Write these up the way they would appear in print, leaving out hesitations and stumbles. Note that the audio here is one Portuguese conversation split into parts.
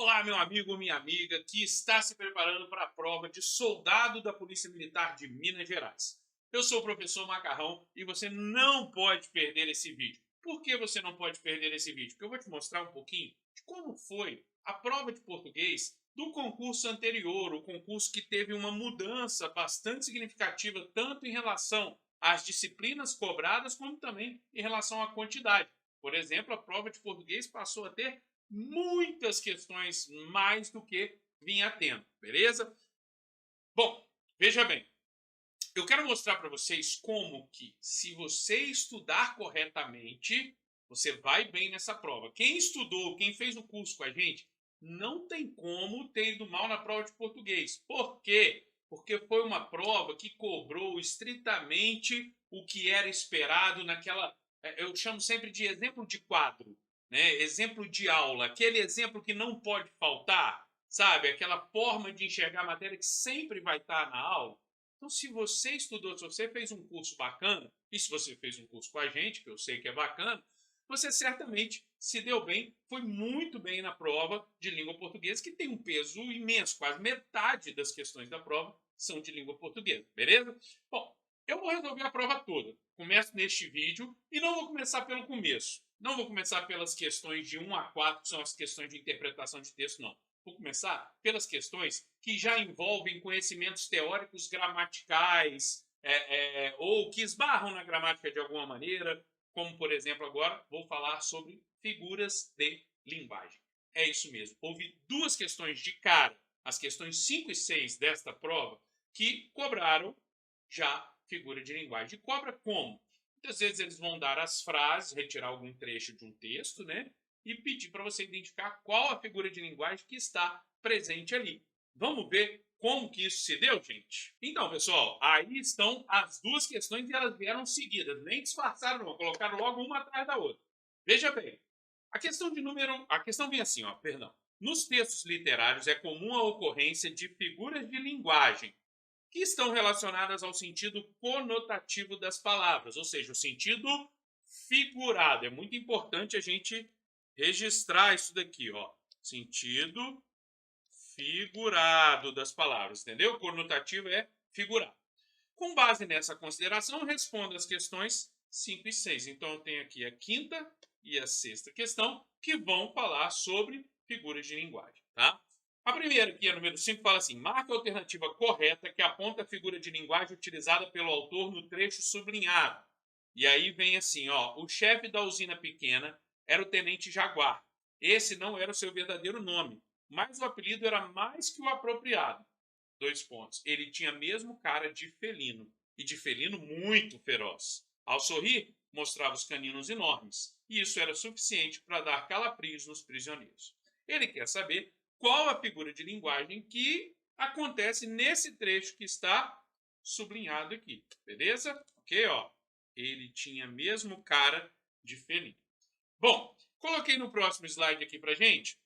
Olá, meu amigo ou minha amiga que está se preparando para a prova de soldado da Polícia Militar de Minas Gerais. Eu sou o professor Macarrão e você não pode perder esse vídeo. Por que você não pode perder esse vídeo? Porque eu vou te mostrar um pouquinho de como foi a prova de português do concurso anterior, o concurso que teve uma mudança bastante significativa, tanto em relação às disciplinas cobradas, como também em relação à quantidade. Por exemplo, a prova de português passou a ter muitas questões mais do que vinha tendo, beleza? Bom, veja bem, eu quero mostrar para vocês como que, se você estudar corretamente, você vai bem nessa prova. Quem estudou, quem fez o curso com a gente, não tem como ter ido mal na prova de português. Por quê? Porque foi uma prova que cobrou estritamente o que era esperado naquela, eu chamo sempre de exemplo de quadro, né? Exemplo de aula, aquele exemplo que não pode faltar, sabe? Aquela forma de enxergar a matéria que sempre vai estar na aula. Então, se você estudou, se você fez um curso bacana, e se você fez um curso com a gente, que eu sei que é bacana, você certamente se deu bem, foi muito bem na prova de língua portuguesa, que tem um peso imenso, quase metade das questões da prova são de língua portuguesa, beleza? Bom, eu vou resolver a prova toda. Começo neste vídeo e não vou começar pelo começo. Não vou começar pelas questões de 1 a 4, que são as questões de interpretação de texto, não. Vou começar pelas questões que já envolvem conhecimentos teóricos gramaticais, ou que esbarram na gramática de alguma maneira, como, por exemplo, agora vou falar sobre figuras de linguagem. É isso mesmo. Houve duas questões de cara, as questões 5 e 6 desta prova, que cobraram já figura de linguagem. E cobra como? Muitas vezes eles vão dar as frases, retirar algum trecho de um texto, né? E pedir para você identificar qual a figura de linguagem que está presente ali. Vamos ver como que isso se deu, gente? Então, pessoal, aí estão as duas questões e elas vieram seguidas, nem disfarçaram não, colocaram logo uma atrás da outra. Veja bem, a questão vem assim, ó, perdão. Nos textos literários é comum a ocorrência de figuras de linguagem que estão relacionadas ao sentido conotativo das palavras, ou seja, o sentido figurado. É muito importante a gente registrar isso daqui, ó. Sentido figurado das palavras, entendeu? Conotativo é figurado. Com base nessa consideração, respondo as questões 5 e 6. Então, eu tenho aqui a quinta e a sexta questão, que vão falar sobre figuras de linguagem, tá? A primeira, que é a número 5, fala assim: marque a alternativa correta que aponta a figura de linguagem utilizada pelo autor no trecho sublinhado. E aí vem assim, ó, o chefe da usina pequena era o tenente Jaguar. Esse não era o seu verdadeiro nome, mas o apelido era mais que o apropriado. 2 pontos. Ele tinha mesmo cara de felino, e de felino muito feroz. Ao sorrir, mostrava os caninos enormes, e isso era suficiente para dar calafrios nos prisioneiros. Ele quer saber qual a figura de linguagem que acontece nesse trecho que está sublinhado aqui, beleza? Ok, ó. Ele tinha mesmo cara de felino. Bom, coloquei no próximo slide aqui para gente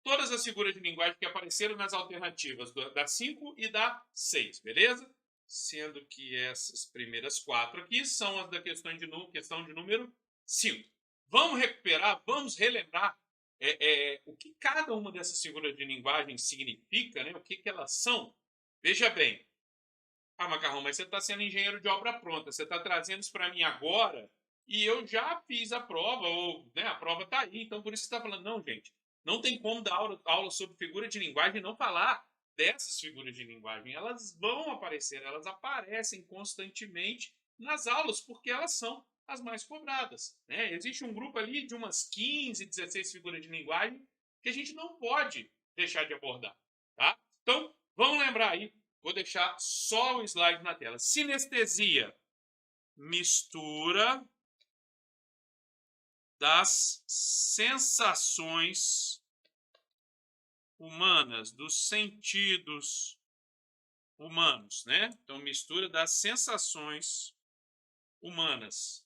todas as figuras de linguagem que apareceram nas alternativas da 5 e da 6, beleza? Sendo que essas primeiras 4 aqui são as da questão de número 5. Vamos recuperar, vamos relembrar o que cada uma dessas figuras de linguagem significa, né? O que elas são. Veja bem, Macarrão, mas você está sendo engenheiro de obra pronta, você está trazendo isso para mim agora e eu já fiz a prova, ou né, a prova está aí, então por isso você está falando, não, gente, não tem como dar aula sobre figura de linguagem e não falar dessas figuras de linguagem. Elas vão aparecer, elas aparecem constantemente nas aulas, porque elas são as mais cobradas. Né? Existe um grupo ali de umas 15, 16 figuras de linguagem que a gente não pode deixar de abordar. Tá? Então, vamos lembrar aí. Vou deixar só o slide na tela. Sinestesia, mistura das sensações humanas, dos sentidos humanos, né? Então, mistura das sensações humanas.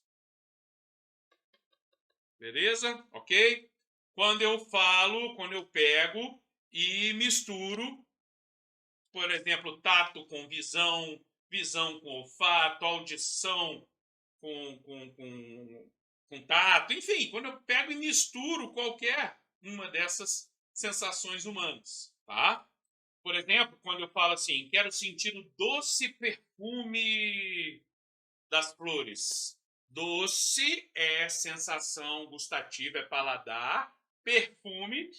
Beleza? Ok? Quando eu pego e misturo, por exemplo, tato com visão, visão com olfato, audição com tato, enfim, quando eu pego e misturo qualquer uma dessas sensações humanas, tá? Por exemplo, quando eu falo assim, quero sentir o doce perfume das flores. Doce é sensação gustativa, é paladar. Perfume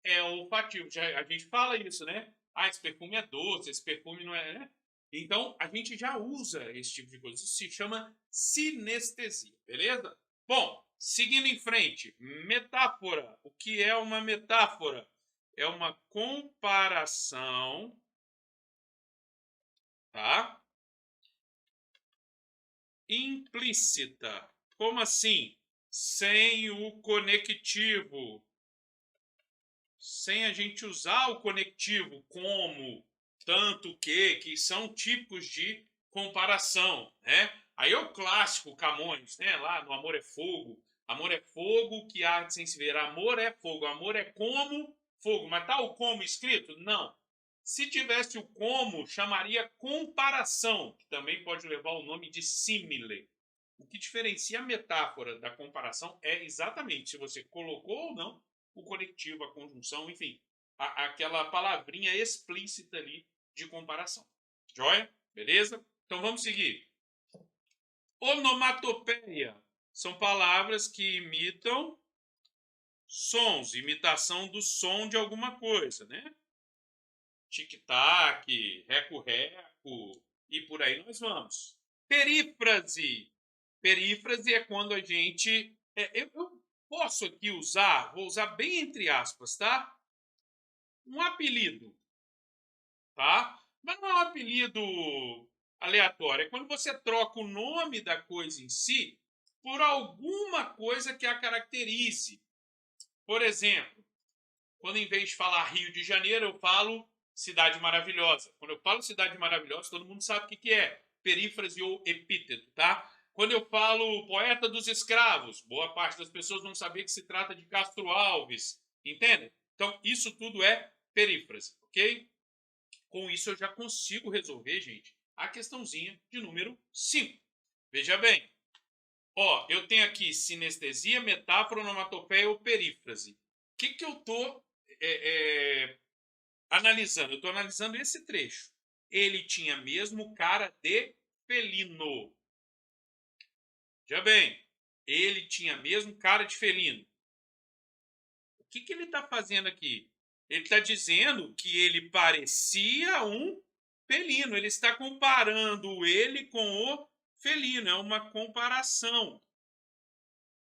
é olfativo. A gente fala isso, né? Ah, esse perfume é doce, esse perfume não é, né? Então, a gente já usa esse tipo de coisa. Isso se chama sinestesia, beleza? Bom, seguindo em frente, metáfora. O que é uma metáfora? É uma comparação, tá? Implícita. Como assim? Sem o conectivo. Sem a gente usar o conectivo como, tanto que são típicos de comparação, né? Aí é o clássico Camões, né? Lá no Amor é Fogo. Amor é fogo que arde sem se ver. Amor é fogo. Amor é como fogo. Mas tá o como escrito? Não. Se tivesse o como, chamaria comparação, que também pode levar o nome de símile. O que diferencia a metáfora da comparação é exatamente se você colocou ou não o conectivo, a conjunção, enfim, aquela palavrinha explícita ali de comparação. Joia? Beleza? Então vamos seguir. Onomatopeia são palavras que imitam sons, imitação do som de alguma coisa, né? Tic-tac, reco-reco e por aí nós vamos. Perífrase. Perífrase é quando a gente... eu posso aqui usar, vou usar bem entre aspas, tá? Um apelido, tá? Mas não é um apelido aleatório. É quando você troca o nome da coisa em si por alguma coisa que a caracterize. Por exemplo, quando em vez de falar Rio de Janeiro, eu falo Cidade Maravilhosa. Quando eu falo Cidade Maravilhosa, todo mundo sabe o que é. Perífrase ou epíteto, tá? Quando eu falo Poeta dos Escravos, boa parte das pessoas não sabia que se trata de Castro Alves. Entende? Então, isso tudo é perífrase, ok? Com isso, eu já consigo resolver, gente, a questãozinha de número 5. Veja bem. Ó, eu tenho aqui sinestesia, metáfora, onomatopeia ou perífrase. O que eu estou analisando? Eu estou analisando esse trecho. Ele tinha mesmo cara de felino. Veja bem, ele tinha mesmo cara de felino. O que ele está fazendo aqui? Ele está dizendo que ele parecia um felino. Ele está comparando ele com o felino. É uma comparação.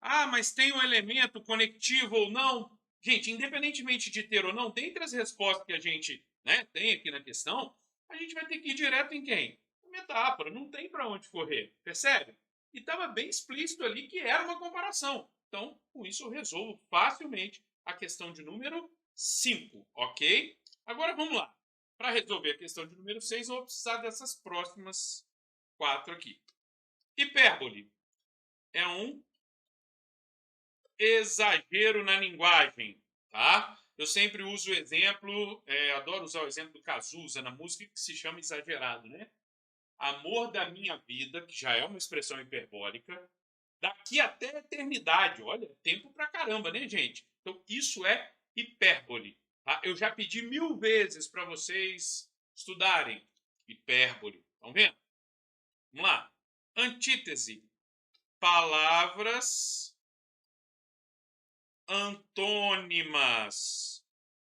Ah, mas tem um elemento conectivo ou não? Gente, independentemente de ter ou não, dentre as respostas que a gente tem aqui na questão, a gente vai ter que ir direto em quem? A metáfora. Não tem para onde correr. Percebe? E estava bem explícito ali que era uma comparação. Então, com isso eu resolvo facilmente a questão de número 5, ok? Agora vamos lá. Para resolver a questão de número 6, eu vou precisar dessas próximas 4 aqui. Hipérbole é um exagero na linguagem, tá? Eu sempre uso o exemplo, adoro usar o exemplo do Cazuza na música, que se chama exagerado, né? Amor da minha vida, que já é uma expressão hiperbólica, daqui até a eternidade. Olha, tempo pra caramba, né, gente? Então, isso é hipérbole. Tá? Eu já pedi 1000 vezes para vocês estudarem hipérbole. Estão vendo? Vamos lá. Antítese. Palavras antônimas,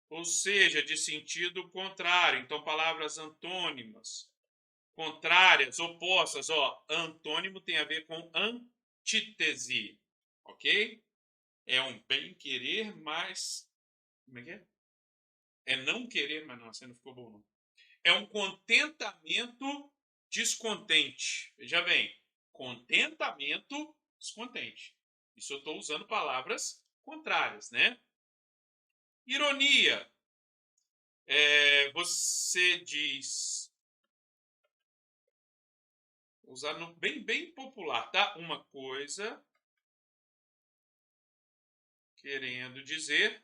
ou seja, de sentido contrário. Então, palavras antônimas, contrárias, opostas. Ó, antônimo tem a ver com antítese, ok? É um bem-querer, mas... Como é que é? É não querer, mas não, você não ficou bom, não. É um contentamento descontente. Veja bem, contentamento descontente. Isso eu estou usando palavras contrárias, né? Ironia. Você diz... Usar no bem popular, tá? Uma coisa querendo dizer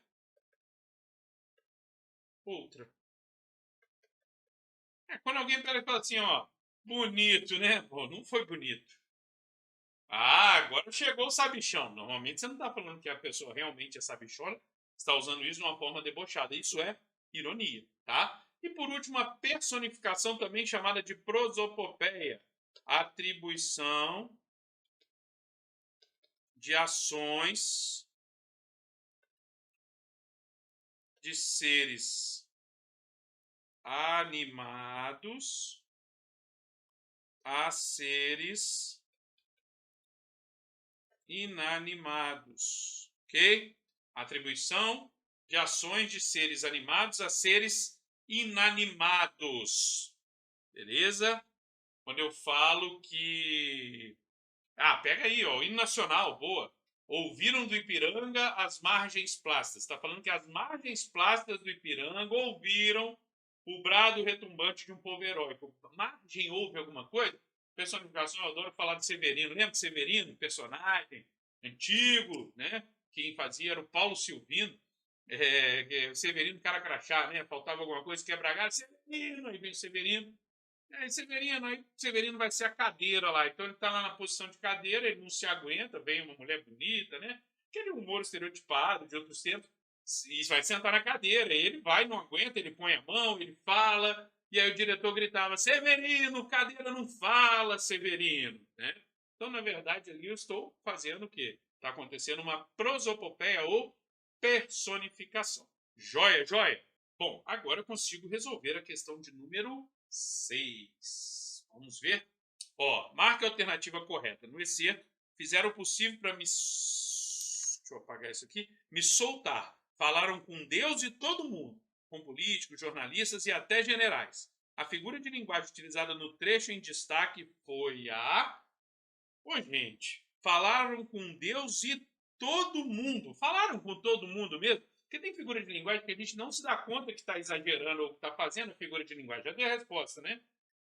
outra. Quando alguém pega e fala assim, ó, bonito, né? Pô, não foi bonito. Ah, agora chegou o sabichão. Normalmente você não está falando que a pessoa realmente é sabichona, está usando isso de uma forma debochada. Isso é ironia, tá? E por último, a personificação, também chamada de prosopopeia, atribuição de ações de seres animados a seres inanimados, ok? Atribuição de ações de seres animados a seres inanimados, beleza? Quando eu falo que... pega aí, ó, o hino nacional, boa. Ouviram do Ipiranga as margens plácidas. Está falando que as margens plácidas do Ipiranga ouviram o brado retumbante de um povo heróico. Margem ouve alguma coisa? Personificação, eu adoro falar de Severino. Lembra de Severino? Personagem antigo, né? Quem fazia era o Paulo Silvino. O Severino, cara crachá, né? Faltava alguma coisa, quebra galho. Severino, aí vem o Severino. Aí Severino vai ser a cadeira lá. Então ele está lá na posição de cadeira, ele não se aguenta, vem uma mulher bonita, né? Aquele humor estereotipado de outros tempos. E vai sentar na cadeira. E ele vai, não aguenta, ele põe a mão, ele fala. E aí o diretor gritava: Severino, cadeira não fala, Severino. Né? Então, na verdade, ali eu estou fazendo o quê? Está acontecendo uma prosopopeia ou personificação. Joia, joia? Bom, agora eu consigo resolver a questão de número 6. Vamos ver? Ó, marque a alternativa correta. No excerto, fizeram o possível para me... Deixa eu apagar isso aqui. Me soltar. Falaram com Deus e todo mundo. Com políticos, jornalistas e até generais. A figura de linguagem utilizada no trecho em destaque foi a... Ô, gente, falaram com Deus e todo mundo. Falaram com todo mundo mesmo? Porque tem figura de linguagem que a gente não se dá conta que está exagerando ou que está fazendo a figura de linguagem. Já dei a resposta, né?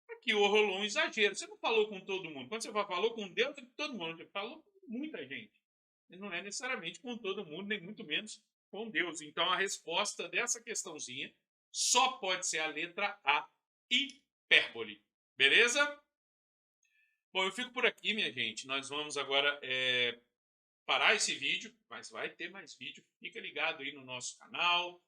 Aqui rolou um exagero. Você não falou com todo mundo. Quando você falou com Deus, é com todo mundo. Você falou com muita gente. E não é necessariamente com todo mundo, nem muito menos com Deus. Então, a resposta dessa questãozinha só pode ser a letra A, hipérbole. Beleza? Bom, eu fico por aqui, minha gente. Nós vamos agora parar esse vídeo, mas vai ter mais vídeo. Fica ligado aí no nosso canal,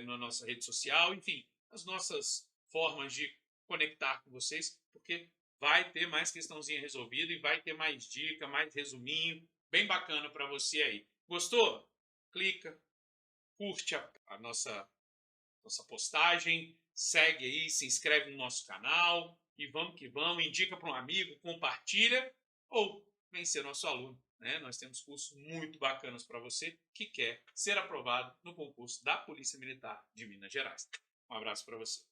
na nossa rede social, enfim, as nossas formas de conectar com vocês, porque vai ter mais questãozinha resolvida e vai ter mais dica, mais resuminho, bem bacana para você aí. Gostou? Clica, curte a nossa postagem, segue aí, se inscreve no nosso canal e vamos que vamos, indica para um amigo, compartilha ou vem ser nosso aluno. Né? Nós temos cursos muito bacanas para você que quer ser aprovado no concurso da Polícia Militar de Minas Gerais. Um abraço para você.